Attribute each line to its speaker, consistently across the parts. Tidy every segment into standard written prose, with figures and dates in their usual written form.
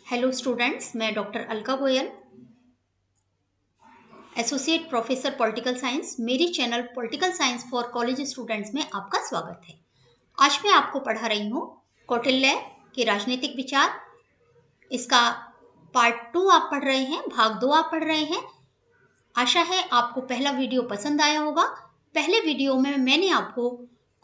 Speaker 1: Hello students, मैं doctor Alka Goyal, associate professor political science. मेरी channel political science for college students में आपका स्वागत है। आज मैं आपको पढ़ा रही हूँ कौटिल्य के राजनीतिक विचार। इसका पार्ट 2 आप पढ़ रहे हैं, भाग 2 आप पढ़ रहे हैं। आशा है आपको पहला वीडियो पसंद आया होगा। पहले वीडियो में मैंने आपको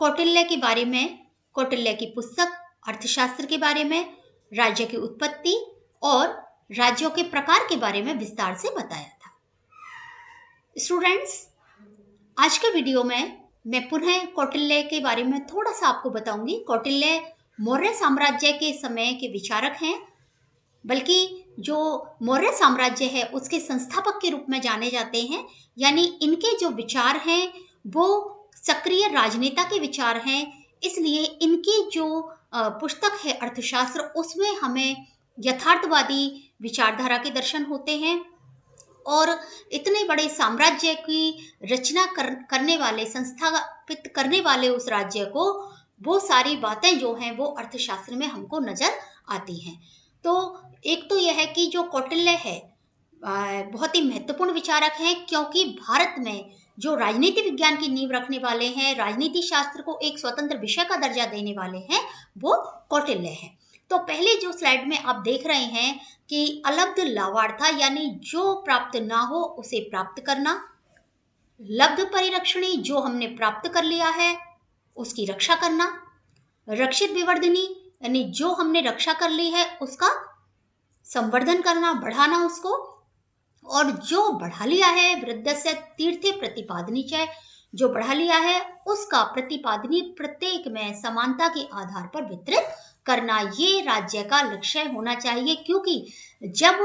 Speaker 1: कौटिल्य के बारे में, कौटिल्य की पुस्तक, अर्थशास्त्र के बारे में, राज्य की उत्पत्ति और राज्यों के प्रकार के बारे में विस्तार से बताया था। स्टूडेंट्स, आज के वीडियो में मैं पुनः कौटिल्य के बारे में थोड़ा सा आपको बताऊंगी। कौटिल्य मौर्य साम्राज्य के समय के विचारक हैं, बल्कि जो मौर्य साम्राज्य है उसके संस्थापक के रूप में जाने जाते हैं। यानी इनके जो विचार हैं वो सक्रिय राजनेता के विचार हैं। इसलिए इनकी जो पुस्तक है अर्थशास्त्र, उसमें हमें यथार्थवादी विचारधारा के दर्शन होते हैं और इतने बड़े साम्राज्य की रचना करने वाले, संस्थापित करने वाले उस राज्य को, वो सारी बातें जो हैं वो अर्थशास्त्र में हमको नजर आती हैं। तो एक तो यह है कि जो कौटिल्य है बहुत ही महत्वपूर्ण विचारक हैं, क्योंकि भारत में जो राजनीति विज्ञान की नींव रखने वाले हैं, राजनीति शास्त्र को एक स्वतंत्र विषय का दर्जा देने वाले हैं, वो कौटिल्य हैं। तो पहले जो स्लाइड में आप देख रहे हैं कि अलब्ध लावार्था, यानी जो प्राप्त ना हो उसे प्राप्त करना, लब्ध परिरक्षणी, जो हमने प्राप्त कर लिया है उसकी रक्षा करना, रक्षित विवर्धनी, यानी जो हमने रक्षा कर ली है उसका संवर्धन करना, बढ़ाना उसको, और जो बढ़ा लिया है वृद्धस्य तीर्थे प्रतिपादनीचय, जो बढ़ा लिया है उसका प्रतिपादनी प्रत्येक में समानता के आधार पर वितरित करना। ये राज्य का लक्ष्य होना चाहिए, क्योंकि जब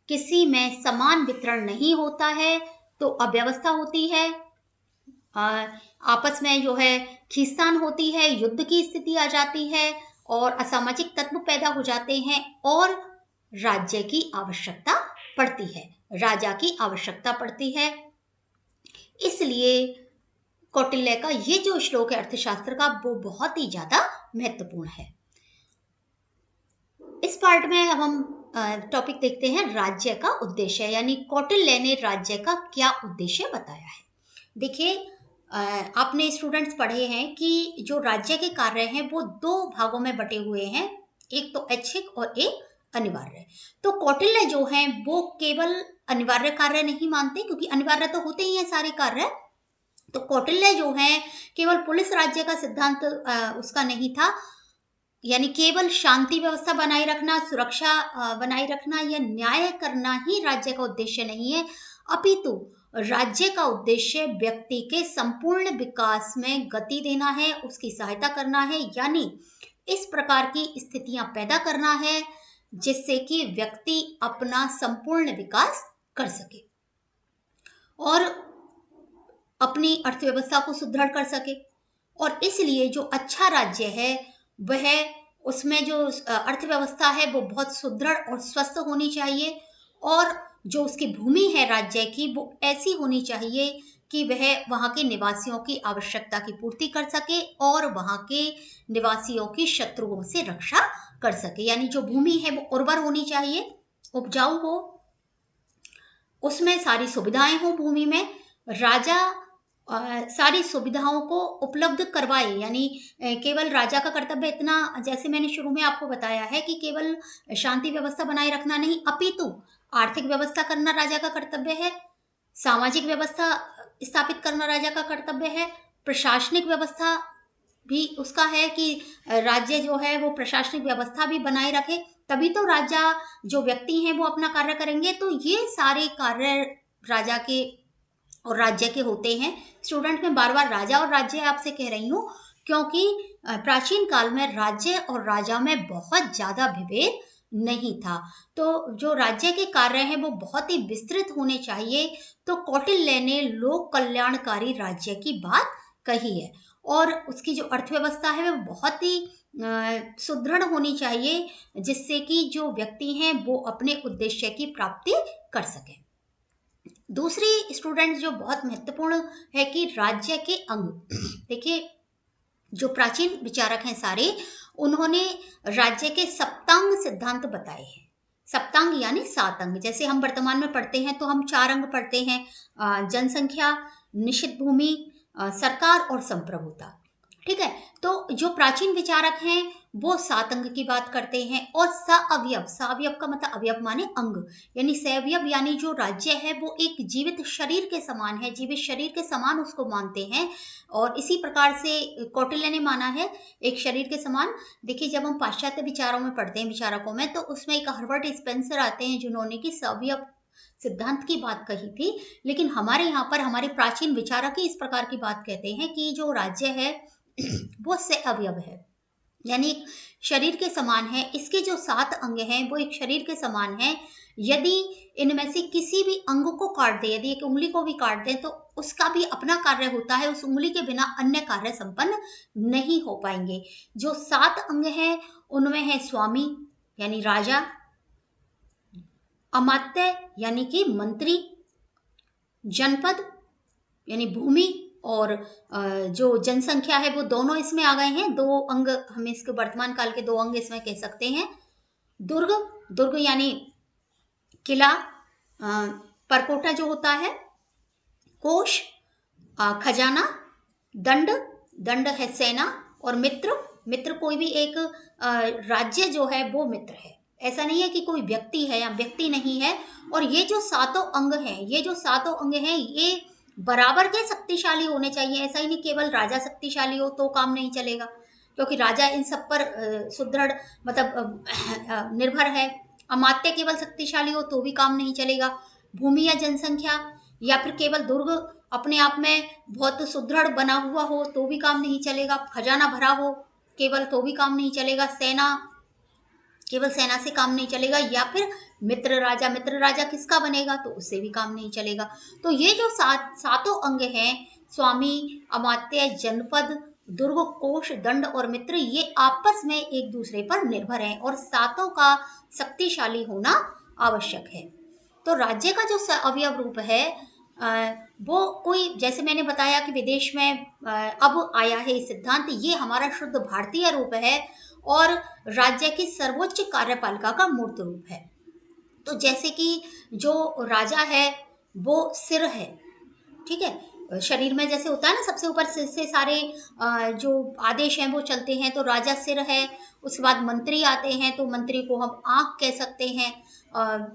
Speaker 1: किसी में समान वितरण नहीं होता है तो अव्यवस्था होती है, आपस में जो है खींचतान होती है, युद्ध की स्थिति आ जाती है और असामाजिक तत्व पैदा हो जाते हैं और राज्य की आवश्यकता पड़ती है, राजा की आवश्यकता पड़ती है। इसलिए कौटिल्य का ये जो श्लोक है अर्थशास्त्र का, वो बहुत ही ज्यादा महत्वपूर्ण है। इस पार्ट में अब हम टॉपिक देखते हैं राज्य का उद्देश्य, यानी कौटिल्य ने राज्य का क्या उद्देश्य बताया है। देखिए, आपने स्टूडेंट्स पढ़े हैं कि जो राज्य के कार्य हैं वो दो भागों में बटे हुए हैं, एक तो ऐच्छिक और एक अनिवार्य। तो कौटिल्य जो है वो केवल अनिवार्य कार्य नहीं मानते, क्योंकि अनिवार्य तो होते ही हैं सारे कार्य। तो कौटिल्य जो है केवल पुलिस राज्य का सिद्धांत उसका नहीं था, यानी केवल शांति व्यवस्था बनाए रखना, सुरक्षा बनाए रखना या न्याय करना ही राज्य का उद्देश्य नहीं है, अपितु राज्य का उद्देश्य व्यक्ति के संपूर्ण विकास में गति देना है, उसकी सहायता करना है, यानी इस प्रकार की स्थितियां पैदा करना है जिससे कि व्यक्ति अपना संपूर्ण विकास कर सके और अपनी अर्थव्यवस्था को सुदृढ़ कर सके। और इसलिए जो अच्छा राज्य है वह, उसमें जो अर्थव्यवस्था है वो बहुत सुदृढ़ और स्वस्थ होनी चाहिए, और जो उसकी भूमि है राज्य की वो ऐसी होनी चाहिए कि वह वहाँ के निवासियों की आवश्यकता की पूर्ति कर सके और वहाँ के निवासियों की शत्रुओं से रक्षा कर सके। यानी जो भूमि है वो उर्वर होनी चाहिए, उपजाऊ हो, उसमें सारी सुविधाएं हो भूमि में, राजा सारी सुविधाओं को उपलब्ध करवाए। यानी केवल राजा का कर्तव्य इतना, जैसे मैंने शुरू में आपको बताया है कि केवल शांति व्यवस्था बनाए रखना नहीं, अपितु आर्थिक व्यवस्था करना राजा का कर्तव्य है, सामाजिक व्यवस्था स्थापित करना राजा का कर्तव्य है, प्रशासनिक व्यवस्था भी उसका है कि राज्य जो है वो प्रशासनिक व्यवस्था भी बनाए रखे, तभी तो राजा जो व्यक्ति हैं वो अपना कार्य करेंगे। तो ये सारे कार्य राजा के और राज्य के होते हैं। स्टूडेंट, मैं बार बार राजा और राज्य आपसे कह रही हूँ क्योंकि प्राचीन काल में राज्य और राजा में बहुत ज्यादा विभेद नहीं था, तो जो राज्य के कार्य हैं वो बहुत ही विस्तृत होने चाहिए। तो कौटिल्य ने लोक कल्याणकारी राज्य की बात कही है और उसकी जो अर्थव्यवस्था है वो बहुत ही सुदृढ़ होनी चाहिए, जिससे कि जो व्यक्ति हैं वो अपने उद्देश्य की प्राप्ति कर सके। दूसरी स्टूडेंट जो बहुत महत्वपूर्ण है कि राज्य के अंग, देखिए जो प्राचीन विचारक हैं सारे, उन्होंने राज्य के सप्तांग सिद्धांत बताए हैं। सप्तांग यानी 7 अंग। जैसे हम वर्तमान में पढ़ते हैं तो हम 4 अंग पढ़ते हैं, जनसंख्या, निश्चित भूमि, सरकार और संप्रभुता। ठीक है, तो जो प्राचीन विचारक हैं वो 7 अंग की बात करते हैं। और सअवयव, सअवयव का मतलब अवयव माने अंग, यानी सअवयव यानी जो राज्य है वो एक जीवित शरीर के समान है, जीवित शरीर के समान उसको मानते हैं। और इसी प्रकार से कौटिल्य ने माना है एक शरीर के समान। देखिए, जब हम पाश्चात्य विचारों में पढ़ते हैं, विचारकों में, तो उसमें एक हर्बर्ट स्पेंसर आते हैं जिन्होंने की सअवयव सिद्धांत की बात कही थी। लेकिन हमारे यहाँ पर हमारे प्राचीन विचारक ही इस प्रकार की बात कहते हैं कि जो राज्य है वो सअवयव है, यानी शरीर के समान है। इसके जो 7 अंग हैं वो एक शरीर के समान है। यदि इनमें से किसी भी अंग को काट दे, यदि एक उंगली को भी काट दें, तो उसका भी अपना कार्य होता है, उस उंगली के बिना अन्य कार्य संपन्न नहीं हो पाएंगे। जो 7 अंग हैं उनमें है स्वामी यानी राजा, अमात्य यानी कि मंत्री, जनपद यानी भूमि, और जो जनसंख्या है वो दोनों इसमें आ गए हैं। 2 अंग हम इसके वर्तमान काल के 2 अंग इसमें कह सकते हैं। दुर्ग, दुर्ग यानी किला, परकोटा जो होता है, कोष, खजाना, दंड, दंड है सेना, और मित्र, मित्र कोई भी एक राज्य जो है वो मित्र है। ऐसा नहीं है कि कोई व्यक्ति है या व्यक्ति नहीं है। और ये जो 7 अंग हैं, ये जो 7 अंग हैं ये बराबर के शक्तिशाली होने चाहिए। ऐसा ही नहीं केवल राजा शक्तिशाली हो तो काम नहीं चलेगा, क्योंकि राजा इन सब पर सुदृढ़ मतलब निर्भर है। अमात्य केवल शक्तिशाली हो तो भी काम नहीं चलेगा। भूमि या जनसंख्या या फिर केवल दुर्ग अपने आप में बहुत सुदृढ़ बना हुआ हो तो भी काम नहीं चलेगा। खजाना भरा हो केवल तो भी काम नहीं चलेगा। सेना, केवल सेना से काम नहीं चलेगा। या फिर मित्र राजा, मित्र राजा किसका बनेगा तो उससे भी काम नहीं चलेगा। तो ये जो 7 अंग हैं, स्वामी, अमात्य, जनपद, दुर्ग, कोष, दंड और मित्र, ये आपस में एक दूसरे पर निर्भर हैं और 7 का शक्तिशाली होना आवश्यक है। तो राज्य का जो अवयव रूप है वो कोई, जैसे मैंने बताया कि विदेश में अब आया है ये सिद्धांत, ये हमारा शुद्ध भारतीय रूप है और राज्य की सर्वोच्च कार्यपालिका का मूर्त रूप है। तो जैसे कि जो राजा है वो सिर है, ठीक है, शरीर में जैसे होता है ना, सबसे ऊपर सिर से सारे जो आदेश हैं वो चलते हैं, तो राजा सिर है। उसके बाद मंत्री आते हैं, तो मंत्री को हम आंख कह सकते हैं।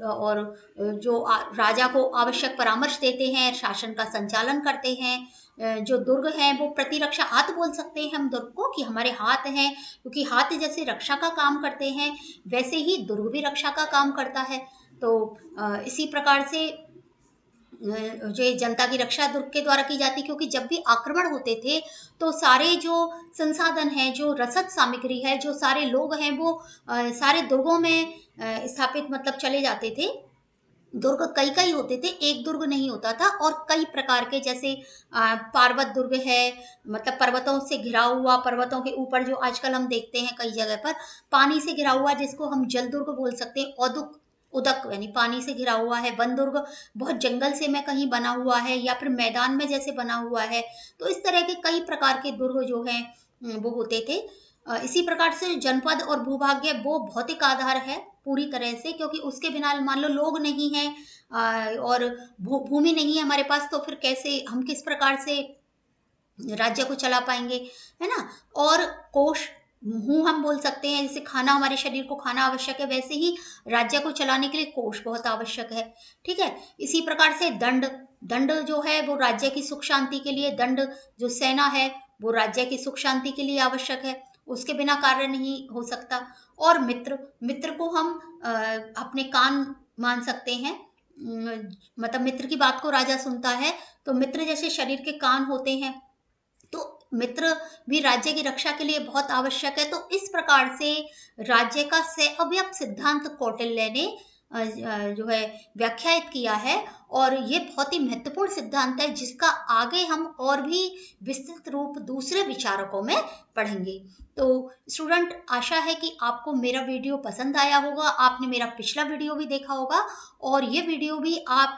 Speaker 1: और जो राजा को आवश्यक परामर्श देते हैं, शासन का संचालन करते हैं। जो दुर्ग हैं वो प्रतिरक्षा, हाथ बोल सकते हैं हम दुर्ग को कि हमारे हाथ हैं, क्योंकि हाथ जैसे रक्षा का काम करते हैं वैसे ही दुर्ग भी रक्षा का काम करता है। तो इसी प्रकार से जो जनता की रक्षा दुर्ग के द्वारा की जाती, क्योंकि जब भी आक्रमण होते थे तो सारे जो संसाधन है, जो रसद सामग्री है, जो सारे लोग हैं वो सारे दुर्गों में स्थापित मतलब चले जाते थे। दुर्ग कई कई होते थे, एक दुर्ग नहीं होता था। और कई प्रकार के, जैसे पार्वत दुर्ग है, मतलब पर्वतों से घिरा हुआ, पर्वतों के ऊपर जो आजकल हम देखते हैं कई जगह पर पानी से घिरा हुआ, जिसको हम जल दुर्ग बोल सकते हैं। औदुक, उदक यानी पानी से घिरा हुआ है। वन दुर्ग बहुत जंगल से में कहीं बना हुआ है, या फिर मैदान में जैसे बना हुआ है। तो इस तरह के कई प्रकार के दुर्ग जो हैं वो होते थे। इसी प्रकार से जनपद और भूभाग्य वो भौतिक आधार है पूरी तरह से, क्योंकि उसके बिना मान लो लोग नहीं है और भूमि नहीं है हमारे पास, तो फिर कैसे हम, किस प्रकार से राज्य को चला पाएंगे, है ना। और कोष, मुंह हम बोल सकते हैं, जैसे खाना, हमारे शरीर को खाना आवश्यक है, वैसे ही राज्य को चलाने के लिए कोष बहुत आवश्यक है। ठीक है, इसी प्रकार से दंड, दंड जो है वो राज्य की सुख शांति के लिए, दंड जो सेना है वो राज्य की सुख शांति के लिए आवश्यक है, उसके बिना कार्य नहीं हो सकता। और मित्र, मित्र को हम अपने कान मान सकते हैं। मतलब मित्र की बात को राजा सुनता है, तो मित्र जैसे शरीर के कान होते हैं, तो मित्र भी राज्य की रक्षा के लिए बहुत आवश्यक है। तो इस प्रकार से राज्य का सअवयव सिद्धांत कौटिल्य ने जो है व्याख्यायित किया है। और ये बहुत ही महत्वपूर्ण सिद्धांत है, जिसका आगे हम और भी विस्तृत रूप दूसरे विचारकों में पढ़ेंगे। तो स्टूडेंट, आशा है कि आपको मेरा वीडियो पसंद आया होगा। आपने मेरा पिछला वीडियो भी देखा होगा, और ये वीडियो भी आप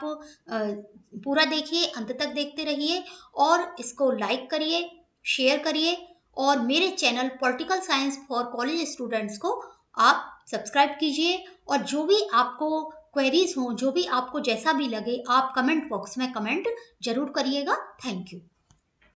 Speaker 1: पूरा देखिए, अंत तक देखते रहिए, और इसको लाइक करिए, शेयर करिए, और मेरे channel political science for college students को आप सब्सक्राइब कीजिए, और जो भी आपको क्वेरीज हो, जो भी आपको जैसा भी लगे, आप कमेंट बॉक्स में कमेंट जरूर करिएगा। Thank you.